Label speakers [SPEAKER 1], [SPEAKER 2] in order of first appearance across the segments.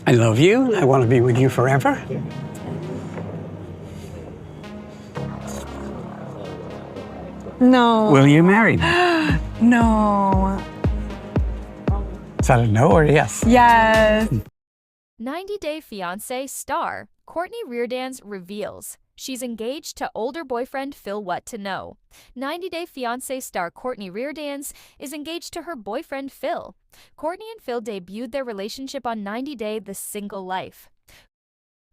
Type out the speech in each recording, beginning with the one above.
[SPEAKER 1] I love you, and I want to be with you forever.
[SPEAKER 2] No.
[SPEAKER 1] Will you marry me?
[SPEAKER 2] No.
[SPEAKER 1] Is that a no or a yes?
[SPEAKER 2] Yes.
[SPEAKER 3] 90 Day Fiancé star Cortney Reardanz reveals she's engaged to older boyfriend Phil. What to know? 90 Day Fiancé star Cortney Reardanz is engaged to her boyfriend Phil. Cortney and Phil debuted their relationship on 90 Day The Single Life.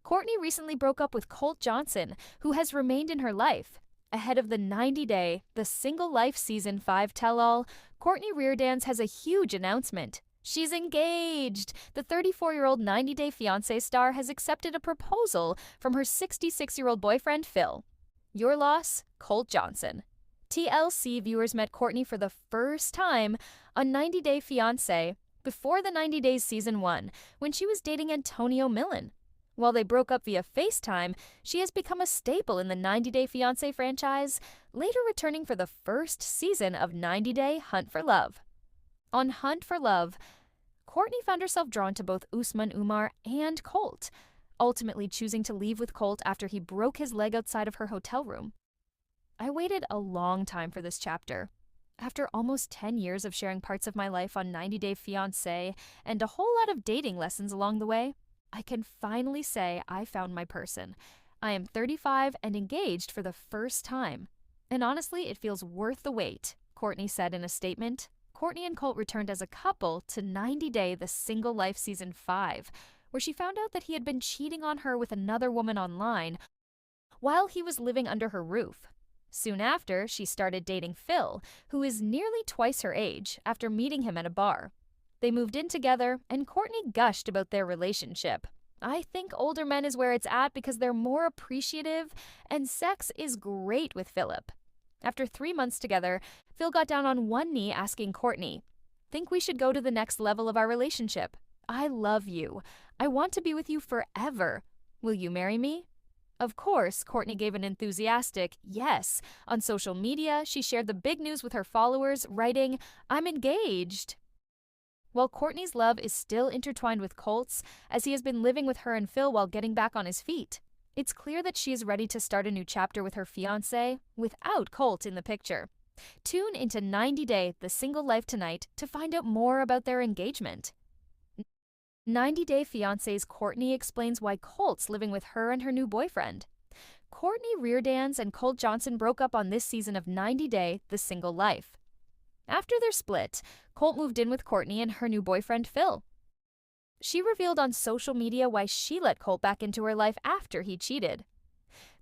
[SPEAKER 3] Cortney recently broke up with Colt Johnson, who has remained in her life. Ahead of the 90 Day The Single Life Season 5 tell-all, Cortney Reardanz has a huge announcement. She's engaged! The 34-year-old 90 Day Fiancé star has accepted a proposal from her 66-year-old boyfriend, Phil. Your loss, Colt Johnson. TLC viewers met Cortney for the first time on 90 Day Fiancé before the 90 Days Season 1, when she was dating Antonio Millan. While they broke up via FaceTime, she has become a staple in the 90 Day Fiancé franchise, later returning for the first season of 90 Day Hunt for Love. On Hunt for Love, Cortney found herself drawn to both Usman Umar and Colt, ultimately choosing to leave with Colt after he broke his leg outside of her hotel room. I waited a long time for this chapter. After almost 10 years of sharing parts of my life on 90 Day Fiancé and a whole lot of dating lessons along the way, I can finally say I found my person. I am 35 and engaged for the first time. And honestly, it feels worth the wait, Cortney said in a statement. Cortney and Colt returned as a couple to 90 Day The Single Life Season 5, where she found out that he had been cheating on her with another woman online while he was living under her roof. Soon after, she started dating Phil, who is nearly twice her age, after meeting him at a bar. They moved in together, and Cortney gushed about their relationship. I think older men is where it's at because they're more appreciative, and sex is great with Philip. After 3 months together, Phil got down on one knee asking Cortney, "Think we should go to the next level of our relationship? I love you. I want to be with you forever. Will you marry me?" Of course, Cortney gave an enthusiastic yes. On social media, she shared the big news with her followers, writing, "I'm engaged." While Cortney's love is still intertwined with Colt's, as he has been living with her and Phil while getting back on his feet, it's clear that she is ready to start a new chapter with her fiancé without Colt in the picture. Tune into 90 Day The Single Life tonight to find out more about their engagement. 90 Day Fiancé's Cortney explains why Colt's living with her and her new boyfriend. Cortney Reardanz and Colt Johnson broke up on this season of 90 Day The Single Life. After their split, Colt moved in with Cortney and her new boyfriend, Phil. She revealed on social media why she let Colt back into her life after he cheated.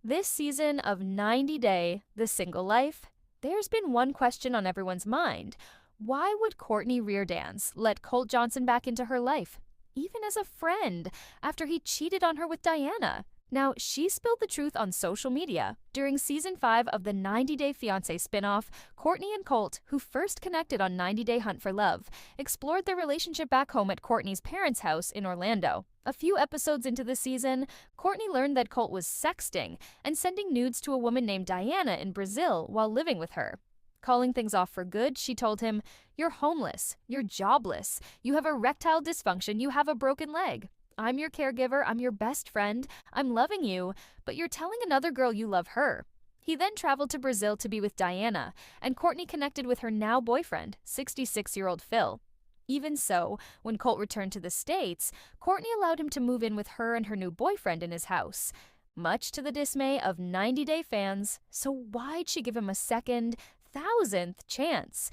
[SPEAKER 3] This season of 90 Day The Single Life, there's been one question on everyone's mind. Why would Cortney Reardanz let Colt Johnson back into her life, even as a friend, after he cheated on her with Diana? Now, she spilled the truth on social media. During Season 5 of the 90 Day Fiancé spinoff, Cortney and Colt, who first connected on 90 Day Hunt for Love, explored their relationship back home at Cortney's parents' house in Orlando. A few episodes into the season, Cortney learned that Colt was sexting and sending nudes to a woman named Diana in Brazil while living with her. Calling things off for good, she told him, "You're homeless, you're jobless, you have erectile dysfunction, you have a broken leg. I'm your caregiver, I'm your best friend, I'm loving you, but you're telling another girl you love her." He then traveled to Brazil to be with Diana, and Cortney connected with her now boyfriend, 66-year-old Phil. Even so, when Colt returned to the States, Cortney allowed him to move in with her and her new boyfriend in his house, much to the dismay of 90 Day fans. So why'd she give him a second, 1000th chance?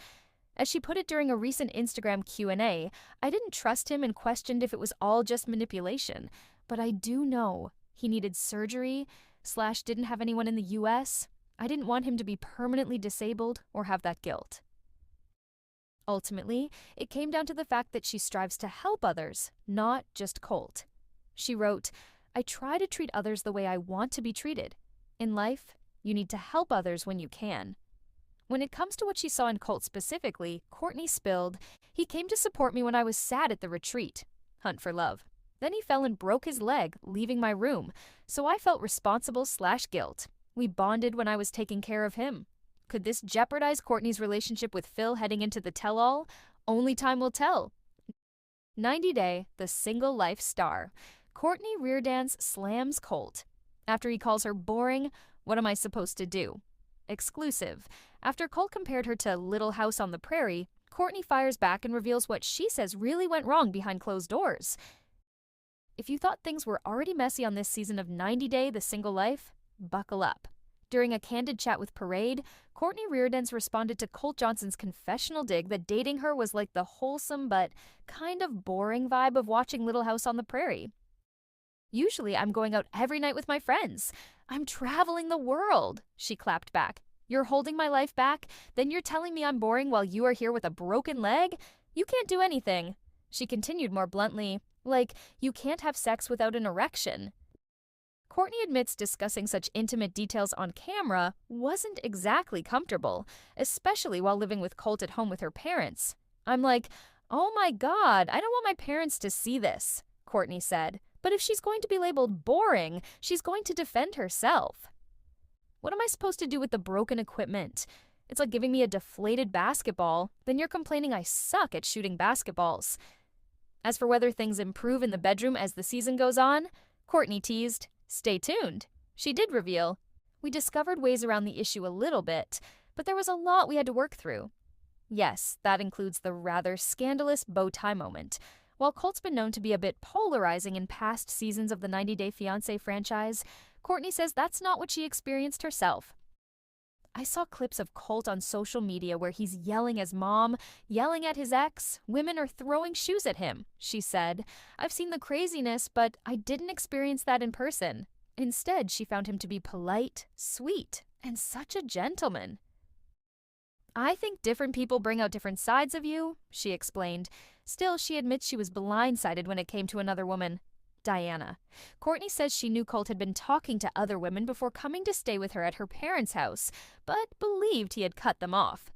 [SPEAKER 3] As she put it during a recent Instagram Q&A, "I didn't trust him and questioned if it was all just manipulation, but I do know he needed surgery / didn't have anyone in the US. I didn't want him to be permanently disabled or have that guilt." Ultimately, it came down to the fact that she strives to help others, not just Colt. She wrote, "I try to treat others the way I want to be treated. In life, you need to help others when you can." When it comes to what she saw in Colt specifically, Cortney spilled, "He came to support me when I was sad at the retreat, Hunt for Love. Then he fell and broke his leg, leaving my room, so I felt responsible / guilt. We bonded when I was taking care of him. Could this jeopardize Cortney's relationship with Phil heading into the tell-all? Only time will tell. 90 Day, the single life star. Cortney Reardanz slams Colt. After he calls her boring, what am I supposed to do? Exclusive. After Colt compared her to Little House on the Prairie, Cortney fires back and reveals what she says really went wrong behind closed doors. If you thought things were already messy on this season of 90 Day, the single life, buckle up. During a candid chat with Parade, Cortney Reardanz responded to Colt Johnson's confessional dig that dating her was like the wholesome but kind of boring vibe of watching Little House on the Prairie. Usually I'm going out every night with my friends. I'm traveling the world, she clapped back. You're holding my life back? Then you're telling me I'm boring while you are here with a broken leg? You can't do anything. She continued more bluntly, like, you can't have sex without an erection. Cortney admits discussing such intimate details on camera wasn't exactly comfortable, especially while living with Colt at home with her parents. I'm like, oh my God, I don't want my parents to see this, Cortney said. But if she's going to be labeled boring, she's going to defend herself. What am I supposed to do with the broken equipment? It's like giving me a deflated basketball, then you're complaining I suck at shooting basketballs. As for whether things improve in the bedroom as the season goes on, Cortney teased, stay tuned. She did reveal, we discovered ways around the issue a little bit, but there was a lot we had to work through. Yes, that includes the rather scandalous bow tie moment. While Colt's been known to be a bit polarizing in past seasons of the 90 Day Fiancé franchise, Cortney says that's not what she experienced herself. I saw clips of Colt on social media where he's yelling as mom, yelling at his ex, women are throwing shoes at him, she said. I've seen the craziness, but I didn't experience that in person. Instead, she found him to be polite, sweet, and such a gentleman. I think different people bring out different sides of you, she explained. Still, she admits she was blindsided when it came to another woman, Diana. Cortney says she knew Colt had been talking to other women before coming to stay with her at her parents' house, but believed he had cut them off.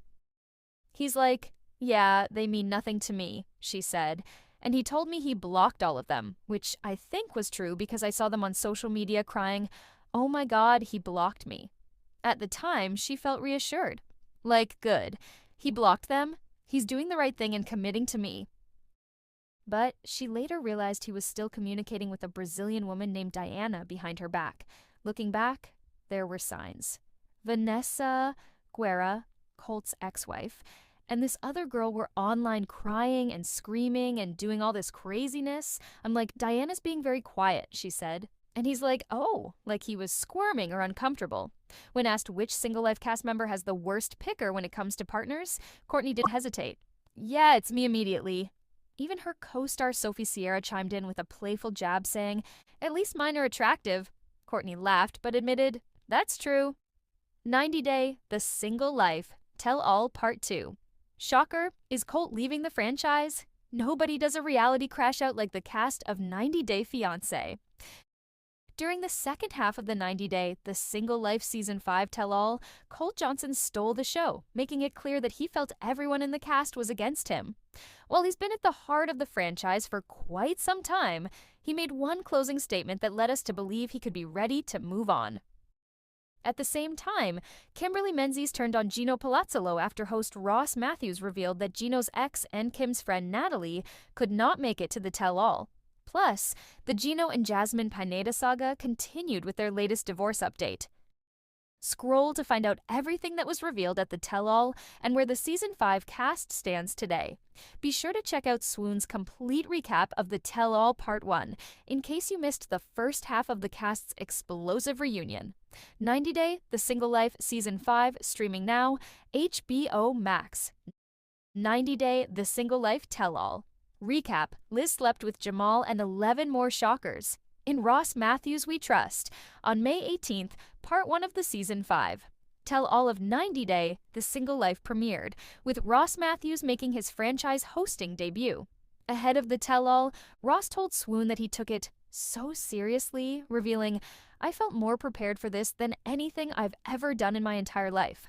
[SPEAKER 3] He's like, yeah, they mean nothing to me, she said, and he told me he blocked all of them, which I think was true because I saw them on social media crying, oh my God, he blocked me. At the time, she felt reassured. Like, good. He blocked them. He's doing the right thing and committing to me. But she later realized he was still communicating with a Brazilian woman named Diana behind her back. Looking back, there were signs. Vanessa Guerra, Colt's ex-wife, and this other girl were online crying and screaming and doing all this craziness. I'm like, Diana's being very quiet, she said. And he's like, oh, like he was squirming or uncomfortable. When asked which Single Life cast member has the worst picker when it comes to partners, Cortney didn't hesitate. Yeah, it's me immediately. Even her co-star Sophie Sierra chimed in with a playful jab saying, at least mine are attractive. Cortney laughed but admitted, that's true. 90 Day, The Single Life, Tell All Part 2. Shocker, is Colt leaving the franchise? Nobody does a reality crash out like the cast of 90 Day Fiancé. During the second half of the 90 Day, The Single Life Season 5 tell-all, Colt Johnson stole the show, making it clear that he felt everyone in the cast was against him. While he's been at the heart of the franchise for quite some time, he made one closing statement that led us to believe he could be ready to move on. At the same time, Kimberly Menzies turned on Gino Palazzolo after host Ross Matthews revealed that Gino's ex and Kim's friend Natalie could not make it to the tell-all. Plus, the Gino and Jasmine Pineda saga continued with their latest divorce update. Scroll to find out everything that was revealed at the tell-all and where the Season 5 cast stands today. Be sure to check out Swoon's complete recap of the tell-all Part 1, in case you missed the first half of the cast's explosive reunion. 90 Day, The Single Life Season 5, streaming now, HBO Max. 90 Day, The Single Life Tell-all. Recap, Liz slept with Jamal and 11 more shockers. In Ross Matthews We Trust, on May 18th, Part 1 of the Season 5. Tell All of 90 Day, The Single Life premiered, with Ross Matthews making his franchise hosting debut. Ahead of the tell-all, Ross told Swoon that he took it so seriously, revealing, I felt more prepared for this than anything I've ever done in my entire life.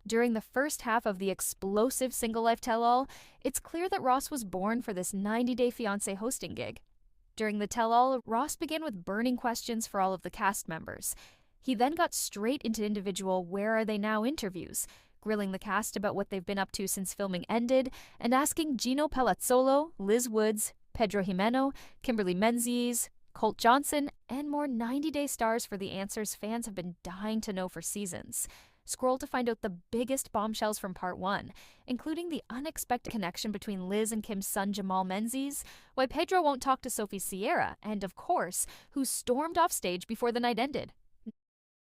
[SPEAKER 3] During the first half of the explosive Single Life tell-all, it's clear that Ross was born for this 90 Day Fiancé hosting gig. During the tell-all, Ross began with burning questions for all of the cast members. He then got straight into individual Where Are They Now interviews, grilling the cast about what they've been up to since filming ended, and asking Gino Palazzolo, Liz Woods, Pedro Jimeno, Kimberly Menzies, Colt Johnson, and more 90-Day stars for the answers fans have been dying to know for seasons. Scroll to find out the biggest bombshells from Part 1, including the unexpected connection between Liz and Kim's son Jamal Menzies, why Pedro won't talk to Sophie Sierra, and of course, who stormed off stage before the night ended.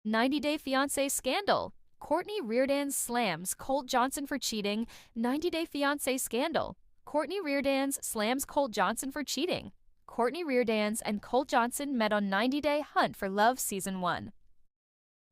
[SPEAKER 3] 90-Day Fiancé scandal. Cortney Reardanz slams Colt Johnson for cheating. 90-Day Fiancé scandal. Cortney Reardanz slams Colt Johnson for cheating. Cortney Reardanz and Colt Johnson met on 90-Day Hunt for Love Season 1.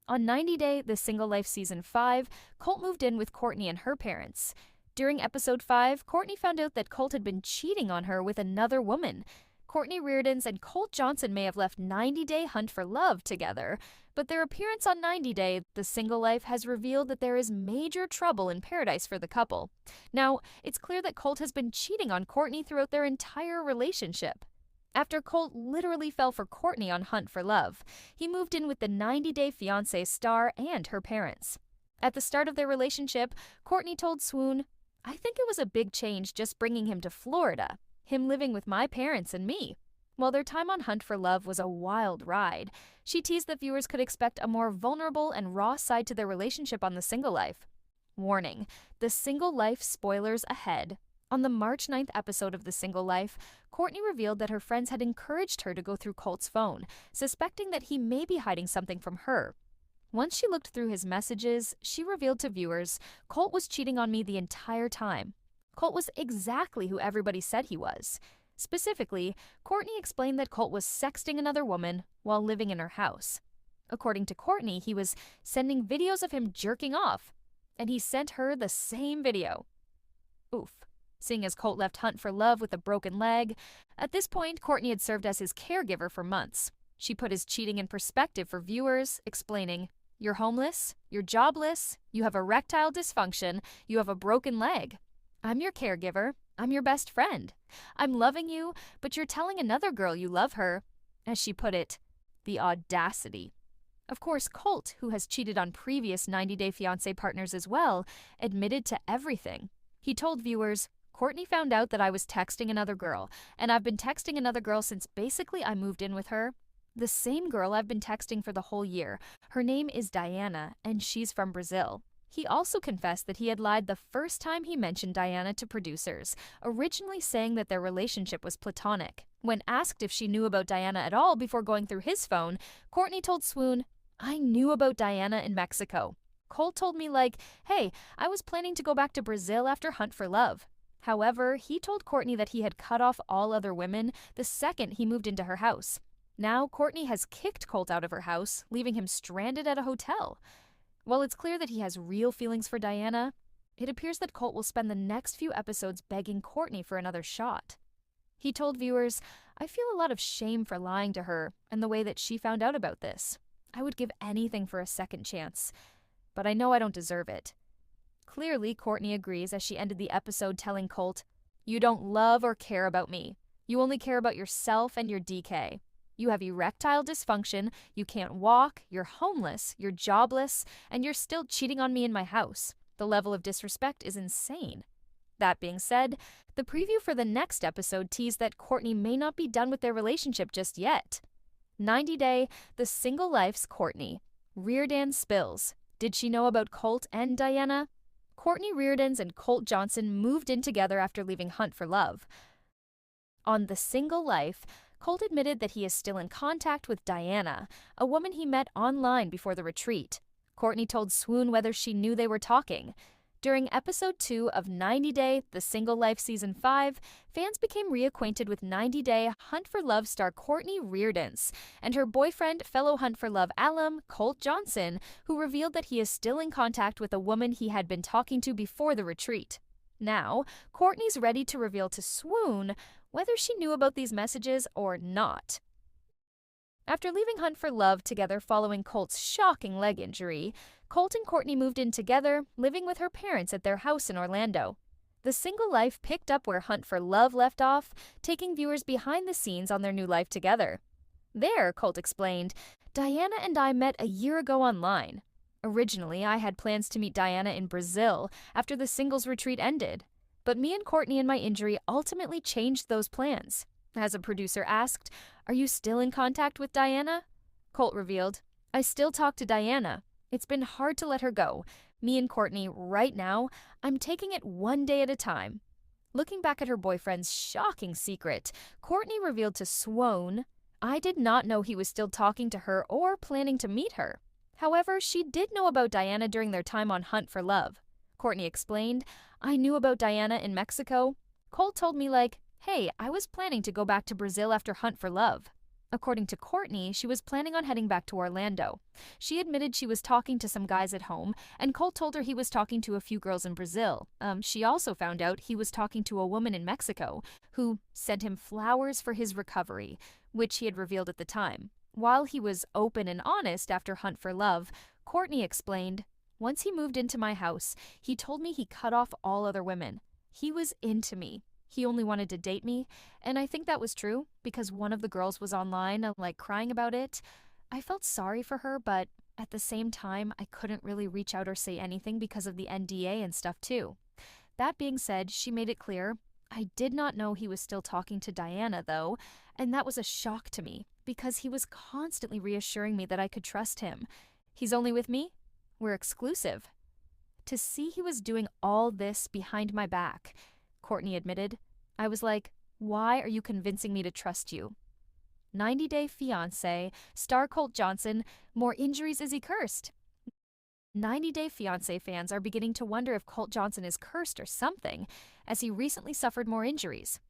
[SPEAKER 3] On 90-Day, The Single Life Season 5, Colt moved in with Cortney and her parents. During Episode 5, Cortney found out that Colt had been cheating on her with another woman. Cortney Reardanz and Colt Johnson may have left 90-Day Hunt for Love together, but their appearance on 90-Day, The Single Life, has revealed that there is major trouble in paradise for the couple. Now, it's clear that Colt has been cheating on Cortney throughout their entire relationship. After Colt literally fell for Cortney on Hunt for Love, he moved in with the 90-Day Fiancé star and her parents. At the start of their relationship, Cortney told Swoon, "I think it was a big change just bringing him to Florida, him living with my parents and me." While their time on Hunt for Love was a wild ride, she teased that viewers could expect a more vulnerable and raw side to their relationship on The Single Life. Warning: The Single Life spoilers ahead. On the March 9th episode of The Single Life, Cortney revealed that her friends had encouraged her to go through Colt's phone, suspecting that he may be hiding something from her. Once she looked through his messages, she revealed to viewers, "Colt was cheating on me the entire time. Colt was exactly who everybody said he was." Specifically, Cortney explained that Colt was sexting another woman while living in her house. According to Cortney, he was sending videos of him jerking off, and he sent her the same video. Oof. Seeing as Colt left Hunt for Love with a broken leg, at this point, Cortney had served as his caregiver for months. She put his cheating in perspective for viewers, explaining, "You're homeless, you're jobless, you have erectile dysfunction, you have a broken leg. I'm your caregiver, I'm your best friend. I'm loving you, but you're telling another girl you love her." As she put it, the audacity. Of course, Colt, who has cheated on previous 90-Day Fiancé partners as well, admitted to everything. He told viewers, "Cortney found out that I was texting another girl, and I've been texting another girl since basically I moved in with her. The same girl I've been texting for the whole year. Her name is Diana, and she's from Brazil." He also confessed that he had lied the first time he mentioned Diana to producers, originally saying that their relationship was platonic. When asked if she knew about Diana at all before going through his phone, Cortney told Swoon, "I knew about Diana in Mexico. Colt told me hey, I was planning to go back to Brazil after Hunt for Love." However, he told Cortney that he had cut off all other women the second he moved into her house. Now, Cortney has kicked Colt out of her house, leaving him stranded at a hotel. While it's clear that he has real feelings for Diana, it appears that Colt will spend the next few episodes begging Cortney for another shot. He told viewers, "I feel a lot of shame for lying to her and the way that she found out about this. I would give anything for a second chance, but I know I don't deserve it." Clearly, Cortney agrees as she ended the episode telling Colt, "You don't love or care about me. You only care about yourself and your DK. You have erectile dysfunction, you can't walk, you're homeless, you're jobless, and you're still cheating on me in my house. The level of disrespect is insane." That being said, the preview for the next episode teased that Cortney may not be done with their relationship just yet. 90-Day, The Single Life's Cortney. Reardanz spills. Did she know about Colt and Diana? Cortney Reardanz and Colt Johnson moved in together after leaving Hunt for Love. On The Single Life, Colt admitted that he is still in contact with Diana, a woman he met online before the retreat. Cortney told Swoon whether she knew they were talking. During Episode 2 of 90-Day, The Single Life Season 5, fans became reacquainted with 90-Day Hunt for Love star Cortney Reardanz and her boyfriend, fellow Hunt for Love alum, Colt Johnson, who revealed that he is still in contact with a woman he had been talking to before the retreat. Now, Cortney's ready to reveal to Swoon whether she knew about these messages or not. After leaving Hunt for Love together following Colt's shocking leg injury, Colt and Cortney moved in together, living with her parents at their house in Orlando. The Single Life picked up where Hunt for Love left off, taking viewers behind the scenes on their new life together. There, Colt explained, "Diana and I met a year ago online. Originally, I had plans to meet Diana in Brazil after the singles retreat ended, but me and Cortney and my injury ultimately changed those plans. As a producer asked, "Are you still in contact with Diana?" Colt revealed, "I still talk to Diana. It's been hard to let her go. Me and Cortney, right now, I'm taking it one day at a time." Looking back at her boyfriend's shocking secret, Cortney revealed to Swoan, "I did not know he was still talking to her or planning to meet her." However, she did know about Diana during their time on Hunt for Love. Cortney explained, "I knew about Diana in Mexico. Colt told me hey, I was planning to go back to Brazil after Hunt for Love." According to Cortney, she was planning on heading back to Orlando. She admitted she was talking to some guys at home, and Colt told her he was talking to a few girls in Brazil. She also found out he was talking to a woman in Mexico who sent him flowers for his recovery, which he had revealed at the time. While he was open and honest after Hunt for Love, Cortney explained, "Once he moved into my house, he told me he cut off all other women. He was into me. He only wanted to date me, and I think that was true because one of the girls was online, crying about it. I felt sorry for her, but at the same time, I couldn't really reach out or say anything because of the NDA and stuff too." That being said, she made it clear, "I did not know he was still talking to Diana, though, and that was a shock to me because he was constantly reassuring me that I could trust him. He's only with me? We're exclusive." To see he was doing all this behind my back, Cortney admitted, "I was like, why are you convincing me to trust you?" 90 Day Fiancé, star Colt Johnson, more injuries is he cursed? 90 Day Fiancé fans are beginning to wonder if Colt Johnson is cursed or something, as he recently suffered more injuries.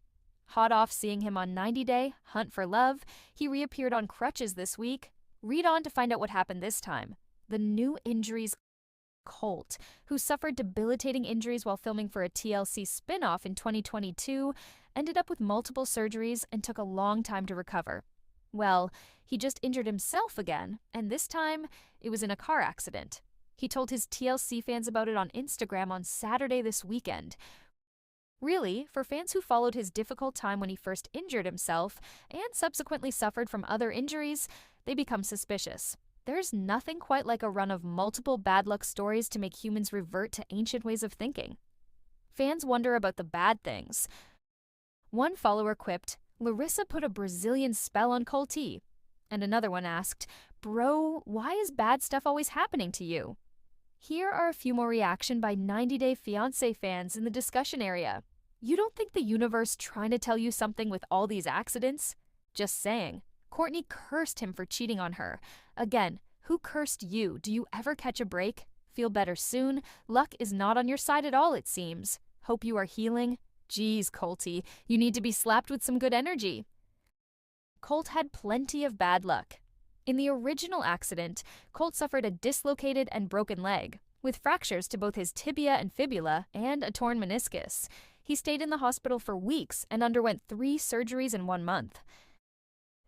[SPEAKER 3] Hot off seeing him on 90 Day, Hunt for Love, he reappeared on crutches this week. Read on to find out what happened this time. The new injuries. Colt, who suffered debilitating injuries while filming for a TLC spin-off in 2022, ended up with multiple surgeries and took a long time to recover. Well, he just injured himself again, and this time it was in a car accident. He told his TLC fans about it on Instagram on Saturday this weekend. Really, for fans who followed his difficult time when he first injured himself and subsequently suffered from other injuries, they become suspicious. There's nothing quite like a run of multiple bad luck stories to make humans revert to ancient ways of thinking. Fans wonder about the bad things. One follower quipped, "Larissa put a Brazilian spell on Colty." And another one asked, "Bro, why is bad stuff always happening to you?" Here are a few more reaction by 90 Day Fiancé fans in the discussion area. "You don't think the universe trying to tell you something with all these accidents? Just saying. Cortney cursed him for cheating on her. Again, who cursed you? Do you ever catch a break? Feel better soon? Luck is not on your side at all, it seems. Hope you are healing. Geez, Colty, you need to be slapped with some good energy." Colt had plenty of bad luck. In the original accident, Colt suffered a dislocated and broken leg, with fractures to both his tibia and fibula and a torn meniscus. He stayed in the hospital for weeks and underwent 3 surgeries in 1 month.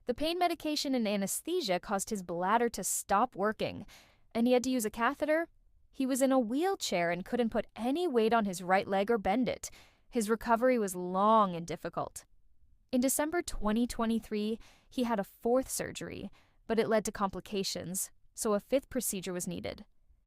[SPEAKER 3] The pain medication and anesthesia caused his bladder to stop working, and he had to use a catheter. He was in a wheelchair and couldn't put any weight on his right leg or bend it. His recovery was long and difficult. In December 2023, he had a 4th surgery, but it led to complications, so a 5th procedure was needed.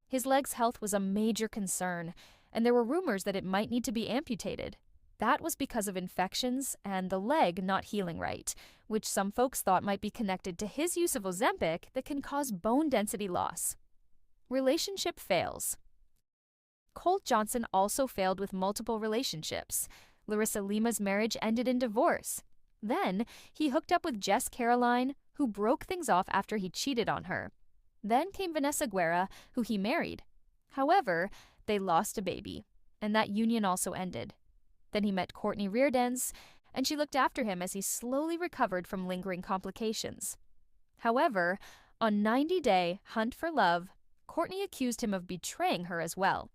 [SPEAKER 3] His leg's health was a major concern, and there were rumors that it might need to be amputated. That was because of infections and the leg not healing right, which some folks thought might be connected to his use of Ozempic that can cause bone density loss. Relationship fails. Colt Johnson also failed with multiple relationships. Larissa Lima's marriage ended in divorce. Then, he hooked up with Jess Caroline, who broke things off after he cheated on her. Then came Vanessa Guerra, who he married. However, they lost a baby, and that union also ended. Then he met Cortney Reardanz, and she looked after him as he slowly recovered from lingering complications. However, on 90 Day Hunt for Love, Cortney accused him of betraying her as well.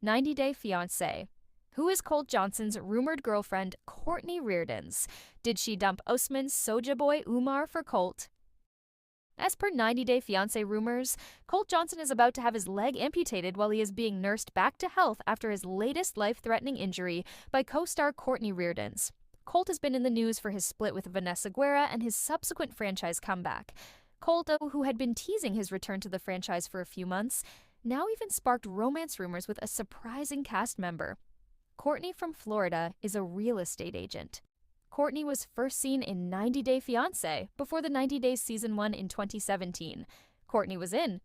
[SPEAKER 3] 90 Day Fiancé. Who is Colt Johnson's rumored girlfriend, Cortney Reardanz? Did she dump Osman's Soja boy Umar for Colt? As per 90 Day Fiancé rumors, Colt Johnson is about to have his leg amputated while he is being nursed back to health after his latest life-threatening injury by co-star Cortney Reardanz. Colt has been in the news for his split with Vanessa Guerra and his subsequent franchise comeback. Colt, who had been teasing his return to the franchise for a few months, now even sparked romance rumors with a surprising cast member. Cortney from Florida is a real estate agent. Cortney was first seen in 90 Day Fiancé before the 90 Days Season 1 in 2017. Cortney was in